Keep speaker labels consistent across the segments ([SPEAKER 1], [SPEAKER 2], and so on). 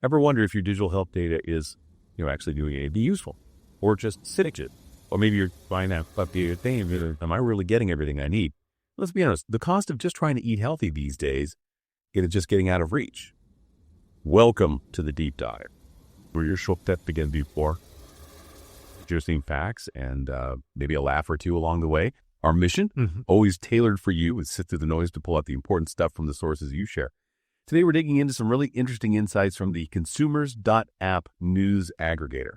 [SPEAKER 1] Ever wonder if your digital health data is, actually doing anything useful, or just sitting it? Or maybe you're buying that updated thing. Am I really getting everything I need? Let's be honest. The cost of just trying to eat healthy these days is just getting out of reach. Welcome to the deep dive, where your show that begins before interesting facts and maybe a laugh or two along the way. Our mission, always tailored for you, is sift through the noise to pull out the important stuff from the sources you share. Today, we're digging into some really interesting insights from the Consumers.app news aggregator,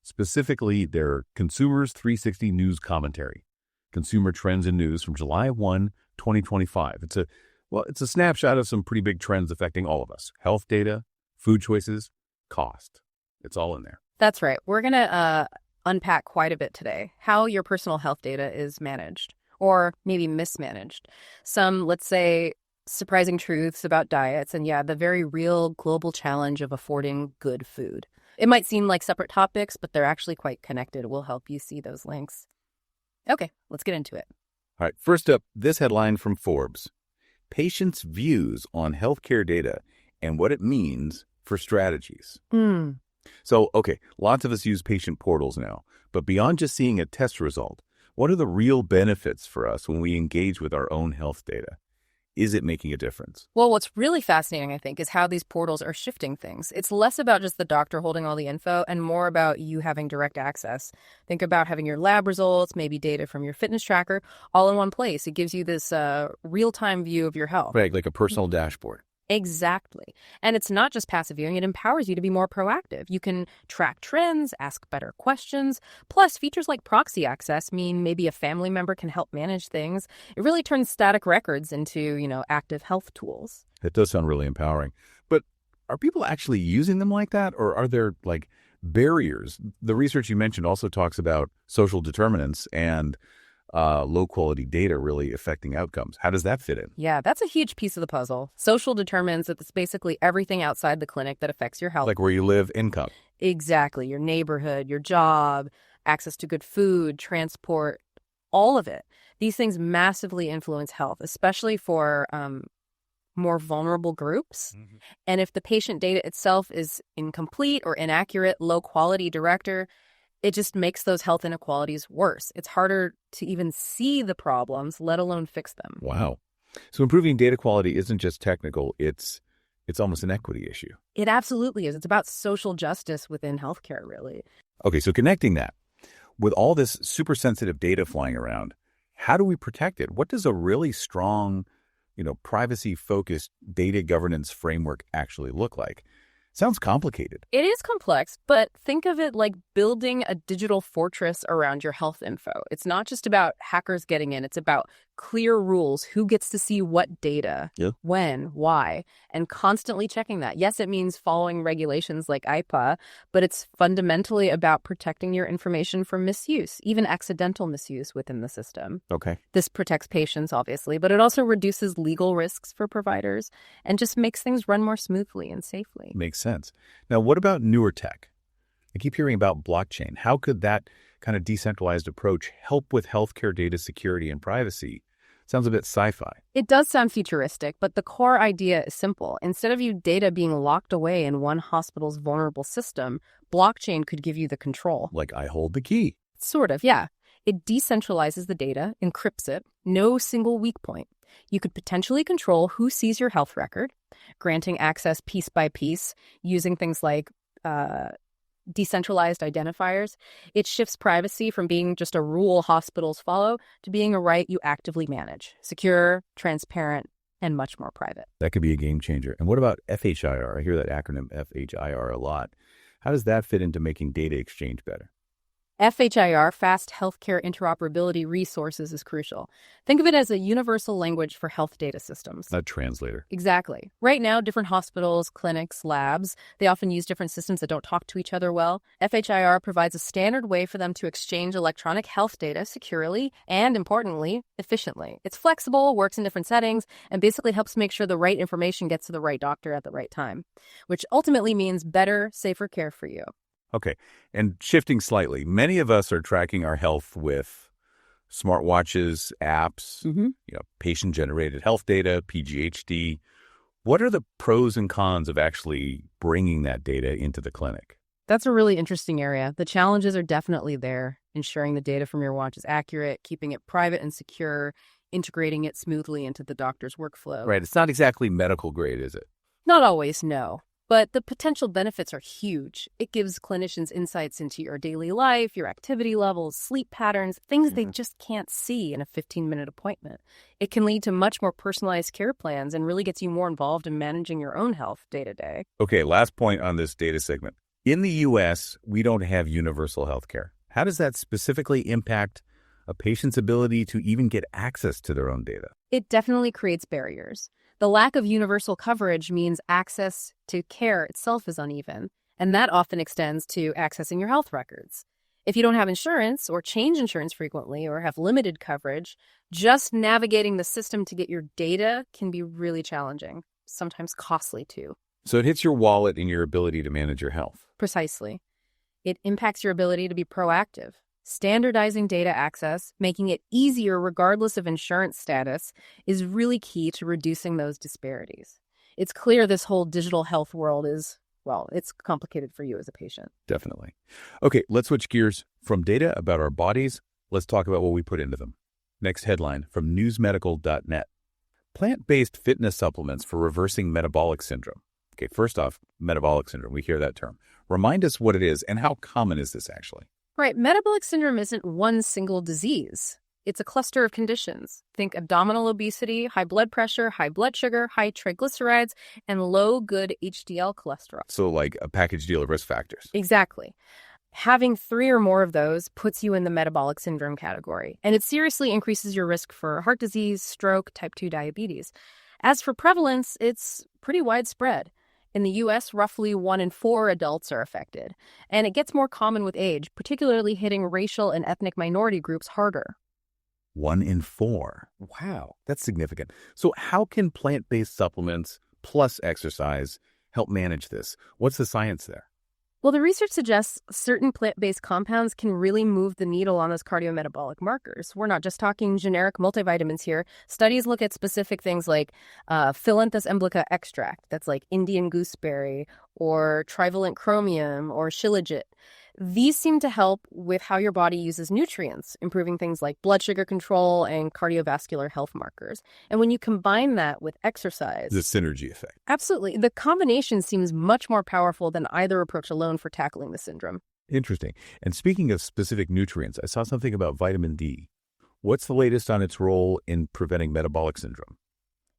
[SPEAKER 1] specifically their Consumers 360 news commentary, consumer trends and news from July 1, 2025. It's a snapshot of some pretty big trends affecting all of us: health data, food choices, cost. It's all in there.
[SPEAKER 2] That's right. We're going to unpack quite a bit today how your personal health data is managed, or maybe mismanaged. Some, let's say, surprising truths about diets, and the very real global challenge of affording good food. It might seem like separate topics, but they're actually quite connected. We'll help you see those links. Okay, let's get into it.
[SPEAKER 1] All right, first up, this headline from Forbes: Patients' views on healthcare data and what it means for strategies. So, lots of us use patient portals now, but beyond just seeing a test result, what are the real benefits for us when we engage with our own health data? Is it making a difference?
[SPEAKER 2] Well, what's really fascinating, I think, is how these portals are shifting things. It's less about just the doctor holding all the info and more about you having direct access. Think about having your lab results, maybe data from your fitness tracker, all in one place. It gives you this real-time view of your health.
[SPEAKER 1] Right, like a personal dashboard.
[SPEAKER 2] Exactly. And it's not just passive viewing, it empowers you to be more proactive. You can track trends, ask better questions. Plus, features like proxy access mean maybe a family member can help manage things. It really turns static records into, active health tools.
[SPEAKER 1] It does sound really empowering. But are people actually using them like that? Or are there barriers? The research you mentioned also talks about social determinants and low-quality data really affecting outcomes. How does that fit in?
[SPEAKER 2] Yeah, that's a huge piece of the puzzle. Social determinants, it's basically everything outside the clinic that affects your health.
[SPEAKER 1] Like where you live, income.
[SPEAKER 2] Exactly. Your neighborhood, your job, access to good food, transport, all of it. These things massively influence health, especially for more vulnerable groups. And if the patient data itself is incomplete or inaccurate, low-quality director, it just makes those health inequalities worse. It's harder to even see the problems, let alone fix them.
[SPEAKER 1] Wow. So improving data quality isn't just technical, it's almost an equity issue.
[SPEAKER 2] It absolutely is. It's about social justice within healthcare, really.
[SPEAKER 1] Okay, so connecting that with all this super sensitive data flying around, how do we protect it? What does a really strong, privacy-focused data governance framework actually look like? Sounds complicated.
[SPEAKER 2] It is complex, but think of it like building a digital fortress around your health info. It's not just about hackers getting in. It's about clear rules, who gets to see what data, when, why, and constantly checking that. Yes, it means following regulations like IPA, but it's fundamentally about protecting your information from misuse, even accidental misuse within the system.
[SPEAKER 1] Okay.
[SPEAKER 2] This protects patients, obviously, but it also reduces legal risks for providers and just makes things run more smoothly and safely.
[SPEAKER 1] Makes sense. Now, what about newer tech? I keep hearing about blockchain. How could that kind of decentralized approach help with healthcare data security and privacy? Sounds a bit sci-fi.
[SPEAKER 2] It does sound futuristic, but the core idea is simple. Instead of your data being locked away in one hospital's vulnerable system, blockchain could give you the control.
[SPEAKER 1] Like I hold the key.
[SPEAKER 2] Sort of, yeah. It decentralizes the data, encrypts it, no single weak point. You could potentially control who sees your health record, granting access piece by piece using things like decentralized identifiers. It shifts privacy from being just a rule hospitals follow to being a right you actively manage. Secure, transparent, and much more private.
[SPEAKER 1] That could be a game changer. And what about FHIR? I hear that acronym FHIR a lot. How does that fit into making data exchange better?
[SPEAKER 2] FHIR, Fast Healthcare Interoperability Resources, is crucial. Think of it as a universal language for health data systems.
[SPEAKER 1] A translator.
[SPEAKER 2] Exactly. Right now, different hospitals, clinics, labs, they often use different systems that don't talk to each other well. FHIR provides a standard way for them to exchange electronic health data securely and, importantly, efficiently. It's flexible, works in different settings, and basically helps make sure the right information gets to the right doctor at the right time, which ultimately means better, safer care for you.
[SPEAKER 1] Okay, and shifting slightly, many of us are tracking our health with smartwatches, apps, patient-generated health data, PGHD. What are the pros and cons of actually bringing that data into the clinic?
[SPEAKER 2] That's a really interesting area. The challenges are definitely there. Ensuring the data from your watch is accurate, keeping it private and secure, integrating it smoothly into the doctor's workflow.
[SPEAKER 1] Right. It's not exactly medical grade, is it?
[SPEAKER 2] Not always, no. But the potential benefits are huge. It gives clinicians insights into your daily life, your activity levels, sleep patterns, things they just can't see in a 15-minute appointment. It can lead to much more personalized care plans and really gets you more involved in managing your own health day to day.
[SPEAKER 1] Okay, last point on this data segment. In the U.S., we don't have universal health care. How does that specifically impact a patient's ability to even get access to their own data?
[SPEAKER 2] It definitely creates barriers. The lack of universal coverage means access to care itself is uneven, and that often extends to accessing your health records. If you don't have insurance or change insurance frequently or have limited coverage, just navigating the system to get your data can be really challenging, sometimes costly too.
[SPEAKER 1] So it hits your wallet and your ability to manage your health.
[SPEAKER 2] Precisely. It impacts your ability to be proactive. Standardizing data access, making it easier regardless of insurance status, is really key to reducing those disparities. It's clear this whole digital health world is, well, it's complicated for you as a patient.
[SPEAKER 1] Definitely. Okay, let's switch gears from data about our bodies. Let's talk about what we put into them. Next headline from newsmedical.net. Plant-based fitness supplements for reversing metabolic syndrome. Okay, first off, metabolic syndrome. We hear that term. Remind us what it is and how common is this actually?
[SPEAKER 2] Right. Metabolic syndrome isn't one single disease. It's a cluster of conditions. Think abdominal obesity, high blood pressure, high blood sugar, high triglycerides, and low good HDL cholesterol.
[SPEAKER 1] So like a package deal of risk factors.
[SPEAKER 2] Exactly. Having 3 or more of those puts you in the metabolic syndrome category, and it seriously increases your risk for heart disease, stroke, type 2 diabetes. As for prevalence, it's pretty widespread. In the U.S., roughly 1 in 4 adults are affected, and it gets more common with age, particularly hitting racial and ethnic minority groups harder.
[SPEAKER 1] 1 in 4. Wow, that's significant. So how can plant-based supplements plus exercise help manage this? What's the science there?
[SPEAKER 2] Well, the research suggests certain plant-based compounds can really move the needle on those cardiometabolic markers. We're not just talking generic multivitamins here. Studies look at specific things like Philanthus emblica extract, that's like Indian gooseberry, or trivalent chromium, or shilajit. These seem to help with how your body uses nutrients, improving things like blood sugar control and cardiovascular health markers. And when you combine that with exercise...
[SPEAKER 1] The synergy effect.
[SPEAKER 2] Absolutely. The combination seems much more powerful than either approach alone for tackling the syndrome.
[SPEAKER 1] Interesting. And speaking of specific nutrients, I saw something about vitamin D. What's the latest on its role in preventing metabolic syndrome?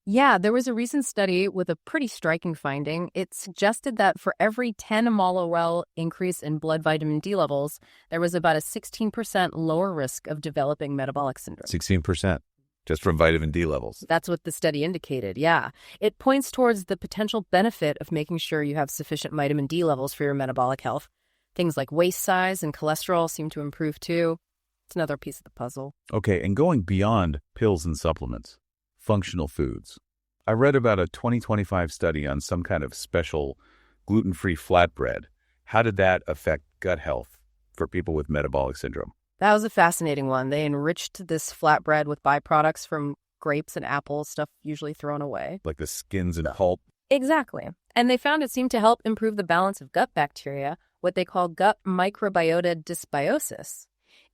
[SPEAKER 2] Yeah, there was a recent study with a pretty striking finding. It suggested that for every 10 millirel increase in blood vitamin D levels, there was about a 16% lower risk of developing metabolic syndrome.
[SPEAKER 1] 16%, just from vitamin D levels.
[SPEAKER 2] That's what the study indicated, yeah. It points towards the potential benefit of making sure you have sufficient vitamin D levels for your metabolic health. Things like waist size and cholesterol seem to improve too. It's another piece of the puzzle.
[SPEAKER 1] Okay, and going beyond pills and supplements. Functional foods. I read about a 2025 study on some kind of special gluten-free flatbread. How did that affect gut health for people with metabolic syndrome?
[SPEAKER 2] That was a fascinating one. They enriched this flatbread with byproducts from grapes and apples, stuff usually thrown away.
[SPEAKER 1] Like the skins and pulp?
[SPEAKER 2] Exactly. And they found it seemed to help improve the balance of gut bacteria, what they call gut microbiota dysbiosis.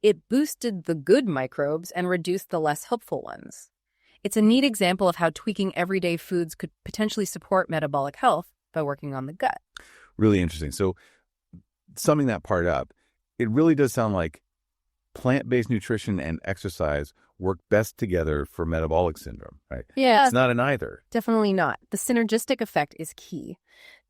[SPEAKER 2] It boosted the good microbes and reduced the less helpful ones. It's a neat example of how tweaking everyday foods could potentially support metabolic health by working on the gut.
[SPEAKER 1] Really interesting. So summing that part up, it really does sound like plant-based nutrition and exercise work best together for metabolic syndrome, right?
[SPEAKER 2] Yeah.
[SPEAKER 1] It's not an either.
[SPEAKER 2] Definitely not. The synergistic effect is key.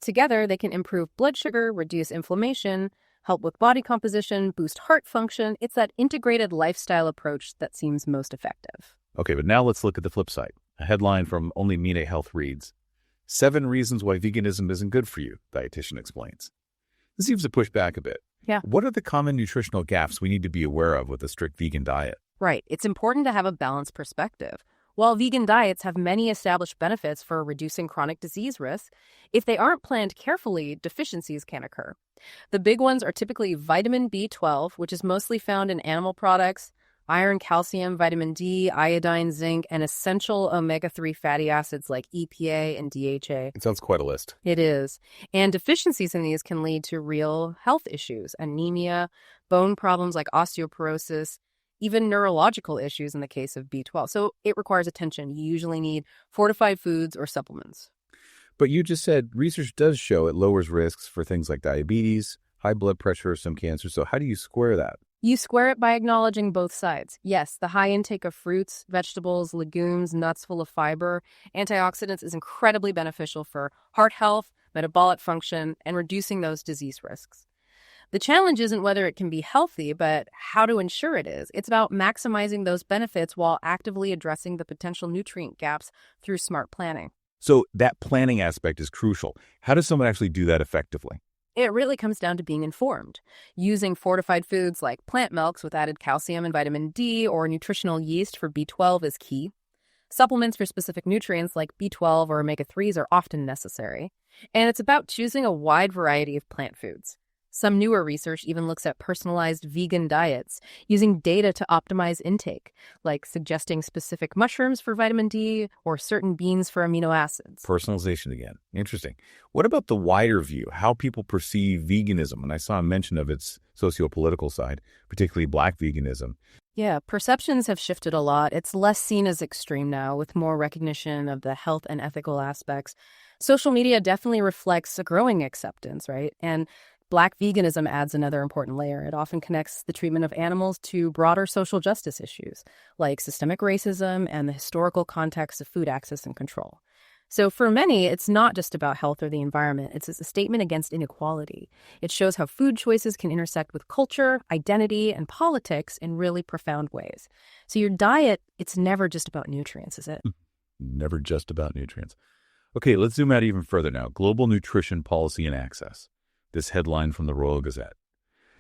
[SPEAKER 2] Together, they can improve blood sugar, reduce inflammation, help with body composition, boost heart function. It's that integrated lifestyle approach that seems most effective.
[SPEAKER 1] Okay, but now let's look at the flip side. A headline from Only Mine Health reads, 7 reasons why veganism isn't good for you, dietitian explains. This seems to push back a bit.
[SPEAKER 2] Yeah.
[SPEAKER 1] What are the common nutritional gaps we need to be aware of with a strict vegan diet?
[SPEAKER 2] Right. It's important to have a balanced perspective. While vegan diets have many established benefits for reducing chronic disease risk, if they aren't planned carefully, deficiencies can occur. The big ones are typically vitamin B12, which is mostly found in animal products, iron, calcium, vitamin D, iodine, zinc, and essential omega-3 fatty acids like EPA and DHA.
[SPEAKER 1] It sounds quite a list.
[SPEAKER 2] It is. And deficiencies in these can lead to real health issues, anemia, bone problems like osteoporosis, even neurological issues in the case of B12. So it requires attention. You usually need fortified foods or supplements.
[SPEAKER 1] But you just said research does show it lowers risks for things like diabetes, high blood pressure, some cancer. So how do you square that?
[SPEAKER 2] You square it by acknowledging both sides. Yes, the high intake of fruits, vegetables, legumes, nuts full of fiber, antioxidants is incredibly beneficial for heart health, metabolic function, and reducing those disease risks. The challenge isn't whether it can be healthy, but how to ensure it is. It's about maximizing those benefits while actively addressing the potential nutrient gaps through smart planning.
[SPEAKER 1] So that planning aspect is crucial. How does someone actually do that effectively?
[SPEAKER 2] It really comes down to being informed. Using fortified foods like plant milks with added calcium and vitamin D or nutritional yeast for B12 is key. Supplements for specific nutrients like B12 or omega-3s are often necessary. And it's about choosing a wide variety of plant foods. Some newer research even looks at personalized vegan diets, using data to optimize intake, like suggesting specific mushrooms for vitamin D or certain beans for amino acids.
[SPEAKER 1] Personalization again. Interesting. What about the wider view, how people perceive veganism? And I saw a mention of its socio-political side, particularly Black veganism.
[SPEAKER 2] Yeah, perceptions have shifted a lot. It's less seen as extreme now, with more recognition of the health and ethical aspects. Social media definitely reflects a growing acceptance, right? And Black veganism adds another important layer. It often connects the treatment of animals to broader social justice issues, like systemic racism and the historical context of food access and control. So for many, it's not just about health or the environment. It's a statement against inequality. It shows how food choices can intersect with culture, identity, and politics in really profound ways. So your diet, it's never just about nutrients, is it?
[SPEAKER 1] Never just about nutrients. Okay, let's zoom out even further now. Global nutrition policy and access. This headline from the Royal Gazette.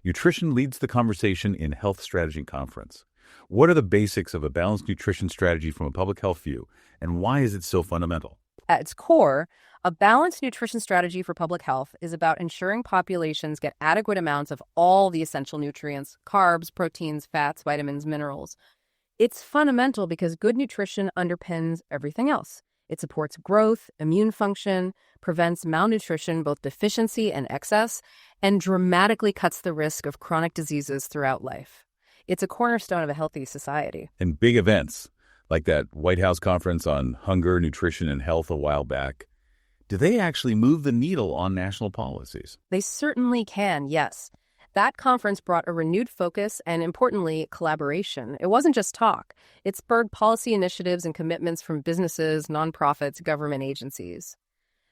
[SPEAKER 1] Nutrition leads the conversation in Health Strategy Conference. What are the basics of a balanced nutrition strategy from a public health view, and why is it so fundamental?
[SPEAKER 2] At its core, a balanced nutrition strategy for public health is about ensuring populations get adequate amounts of all the essential nutrients, carbs, proteins, fats, vitamins, minerals. It's fundamental because good nutrition underpins everything else. It supports growth, immune function, prevents malnutrition, both deficiency and excess, and dramatically cuts the risk of chronic diseases throughout life. It's a cornerstone of a healthy society.
[SPEAKER 1] And big events, like that White House conference on hunger, nutrition, and health a while back, do they actually move the needle on national policies?
[SPEAKER 2] They certainly can, yes. That conference brought a renewed focus and, importantly, collaboration. It wasn't just talk. It spurred policy initiatives and commitments from businesses, nonprofits, government agencies.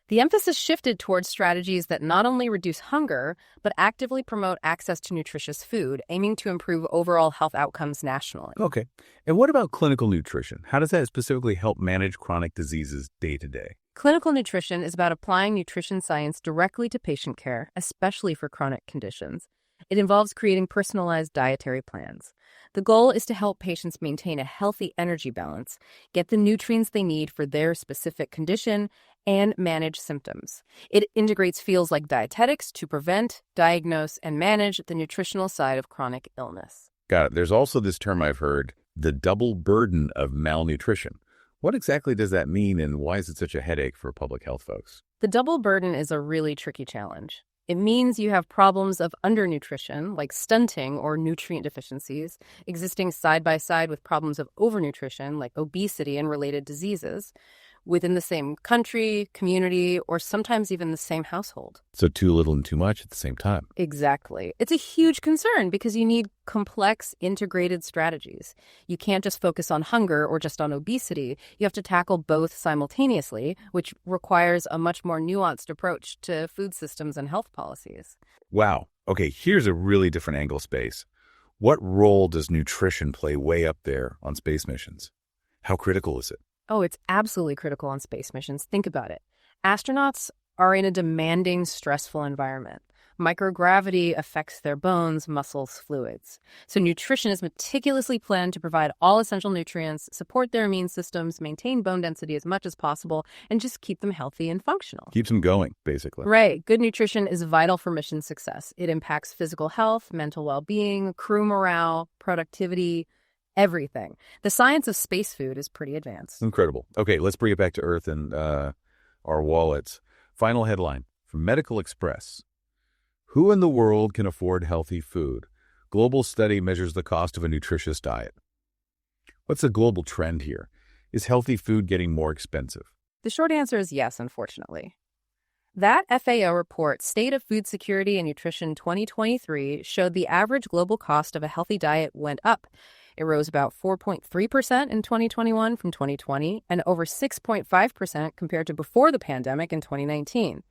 [SPEAKER 2] The emphasis shifted towards strategies that not only reduce hunger, but actively promote access to nutritious food, aiming to improve overall health outcomes nationally.
[SPEAKER 1] Okay. And what about clinical nutrition? How does that specifically help manage chronic diseases day to day?
[SPEAKER 2] Clinical nutrition is about applying nutrition science directly to patient care, especially for chronic conditions. It involves creating personalized dietary plans. The goal is to help patients maintain a healthy energy balance, get the nutrients they need for their specific condition, and manage symptoms. It integrates fields like dietetics to prevent, diagnose, and manage the nutritional side of chronic illness.
[SPEAKER 1] Got it. There's also this term I've heard, the double burden of malnutrition. What exactly does that mean, and why is it such a headache for public health folks?
[SPEAKER 2] The double burden is a really tricky challenge. It means you have problems of undernutrition, like stunting or nutrient deficiencies, existing side by side with problems of overnutrition, like obesity and related diseases, within the same country, community, or sometimes even the same household.
[SPEAKER 1] So too little and too much at the same time.
[SPEAKER 2] Exactly. It's a huge concern because you need complex, integrated strategies. You can't just focus on hunger or just on obesity. You have to tackle both simultaneously, which requires a much more nuanced approach to food systems and health policies.
[SPEAKER 1] Wow. Okay, here's a really different angle, space. What role does nutrition play way up there on space missions? How critical is it?
[SPEAKER 2] Oh, it's absolutely critical on space missions. Think about it. Astronauts are in a demanding, stressful environment. Microgravity affects their bones, muscles, fluids. So nutrition is meticulously planned to provide all essential nutrients, support their immune systems, maintain bone density as much as possible, and just keep them healthy and functional.
[SPEAKER 1] Keeps them going, basically.
[SPEAKER 2] Right. Good nutrition is vital for mission success. It impacts physical health, mental well-being, crew morale, productivity, everything. The science of space food is pretty advanced.
[SPEAKER 1] Incredible. Okay, let's bring it back to earth and our wallets. Final headline from Medical Express. Who in the world can afford healthy food? Global study measures the cost of a nutritious diet. What's the global trend here? Is healthy food getting more expensive?
[SPEAKER 2] The short answer is yes, unfortunately. That FAO report, State of Food Security and Nutrition 2023, showed the average global cost of a healthy diet went up. It rose about 4.3% in 2021 from 2020 and over 6.5% compared to before the pandemic in 2019.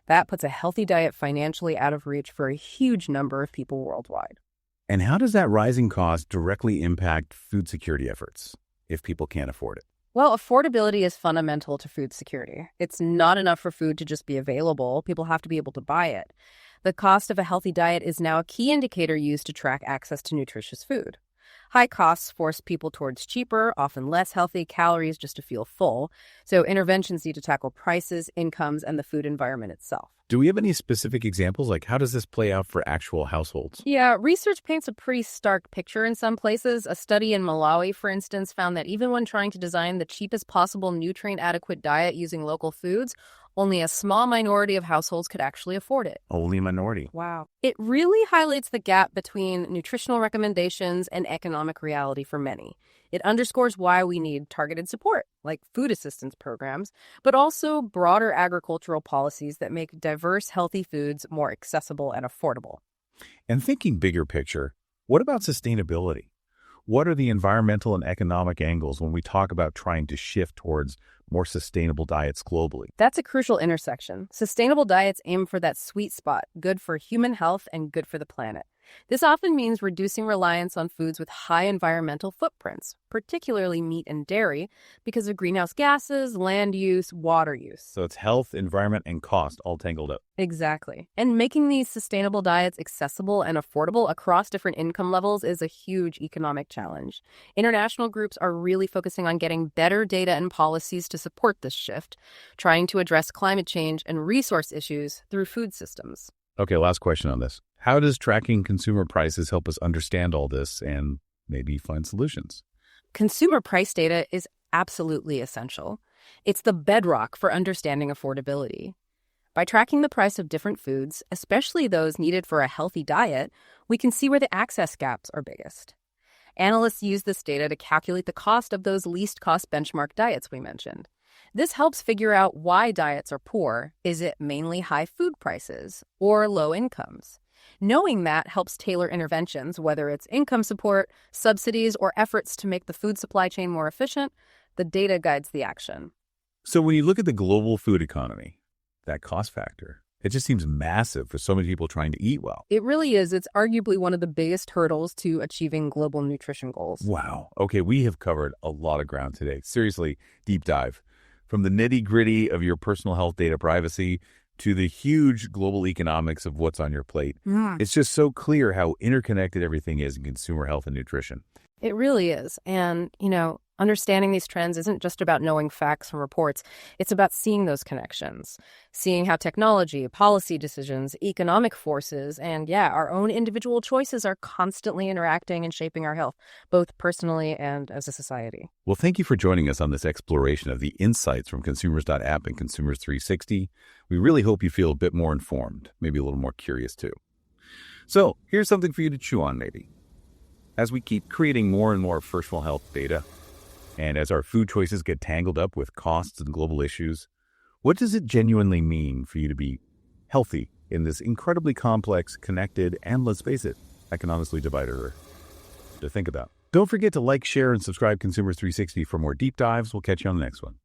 [SPEAKER 2] That puts a healthy diet financially out of reach for a huge number of people worldwide.
[SPEAKER 1] And how does that rising cost directly impact food security efforts if people can't afford it?
[SPEAKER 2] Well, affordability is fundamental to food security. It's not enough for food to just be available. People have to be able to buy it. The cost of a healthy diet is now a key indicator used to track access to nutritious food. High costs force people towards cheaper, often less healthy calories just to feel full. So interventions need to tackle prices, incomes, and the food environment itself.
[SPEAKER 1] Do we have any specific examples? Like, how does this play out for actual households?
[SPEAKER 2] Yeah, research paints a pretty stark picture in some places. A study in Malawi, for instance, found that even when trying to design the cheapest possible nutrient-adequate diet using local foods, only a small minority of households could actually afford it.
[SPEAKER 1] Only a minority.
[SPEAKER 2] Wow. It really highlights the gap between nutritional recommendations and economic reality for many. It underscores why we need targeted support, like food assistance programs, but also broader agricultural policies that make diverse, healthy foods more accessible and affordable.
[SPEAKER 1] And thinking bigger picture, what about sustainability? What are the environmental and economic angles when we talk about trying to shift towards more sustainable diets globally?
[SPEAKER 2] That's a crucial intersection. Sustainable diets aim for that sweet spot, good for human health and good for the planet. This often means reducing reliance on foods with high environmental footprints, particularly meat and dairy, because of greenhouse gases, land use, water use.
[SPEAKER 1] So it's health, environment, and cost all tangled up.
[SPEAKER 2] Exactly. And making these sustainable diets accessible and affordable across different income levels is a huge economic challenge. International groups are really focusing on getting better data and policies to support this shift, trying to address climate change and resource issues through food systems.
[SPEAKER 1] Okay, last question on this. How does tracking consumer prices help us understand all this and maybe find solutions?
[SPEAKER 2] Consumer price data is absolutely essential. It's the bedrock for understanding affordability. By tracking the price of different foods, especially those needed for a healthy diet, we can see where the access gaps are biggest. Analysts use this data to calculate the cost of those least cost benchmark diets we mentioned. This helps figure out why diets are poor. Is it mainly high food prices or low incomes? Knowing that helps tailor interventions, whether it's income support, subsidies, or efforts to make the food supply chain more efficient. The data guides the action.
[SPEAKER 1] So when you look at the global food economy, that cost factor, it just seems massive for so many people trying to eat well.
[SPEAKER 2] It really is. It's arguably one of the biggest hurdles to achieving global nutrition goals.
[SPEAKER 1] Wow. Okay, we have covered a lot of ground today. Seriously, deep dive. From the nitty-gritty of your personal health data privacy to the huge global economics of what's on your plate. It's just so clear how interconnected everything is in consumer health and nutrition.
[SPEAKER 2] It really is. And, understanding these trends isn't just about knowing facts from reports. It's about seeing those connections, seeing how technology, policy decisions, economic forces, and our own individual choices are constantly interacting and shaping our health, both personally and as a society.
[SPEAKER 1] Well, thank you for joining us on this exploration of the insights from Consumers.app and Consumers 360. We really hope you feel a bit more informed, maybe a little more curious too. So here's something for you to chew on maybe. As we keep creating more and more personal health data, and as our food choices get tangled up with costs and global issues, what does it genuinely mean for you to be healthy in this incredibly complex, connected, and let's face it, economically divided earth? To think about. Don't forget to like, share, and subscribe Consumers 360 for more deep dives. We'll catch you on the next one.